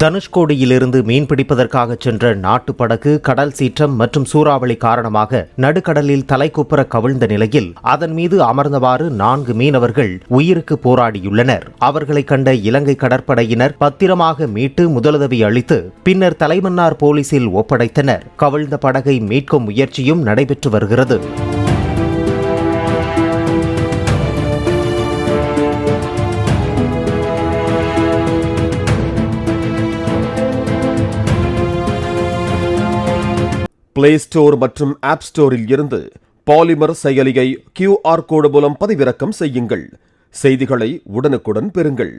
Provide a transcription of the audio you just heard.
தனுஷ்கோடியிலிருந்து மீன்பிடிப்பதற்காக சென்ற நாட்டு படகு கடல் சீற்றம் மற்றும் சூறாவளி காரணமாக நடுக்கடலில் தலைக்குப்புற கவிழ்ந்த நிலையில் அதன் மீது அமர்ந்தவாறு 4 மீனவர்கள் உயிருக்கு போராடியுள்ளனர். அவர்களை கண்ட இலங்கை கடற்படையினர் பத்திரமாக மீட்டு முதலுதவி அளித்து பின்னர் தலைமன்னார் போலீசில் ஒப்படைத்தனர். கவிழ்ந்த படகை மீட்கும் முயற்சியும் நடைபெற்று வருகிறது. பிளே ஸ்டோர் மற்றும் ஆப் ஸ்டோரில் இருந்து பாலிமர் செயலியை QR கோடு மூலம் பதிவிறக்கம் செய்யுங்கள். செய்திகளை உடனுக்குடன் பெறுங்கள்.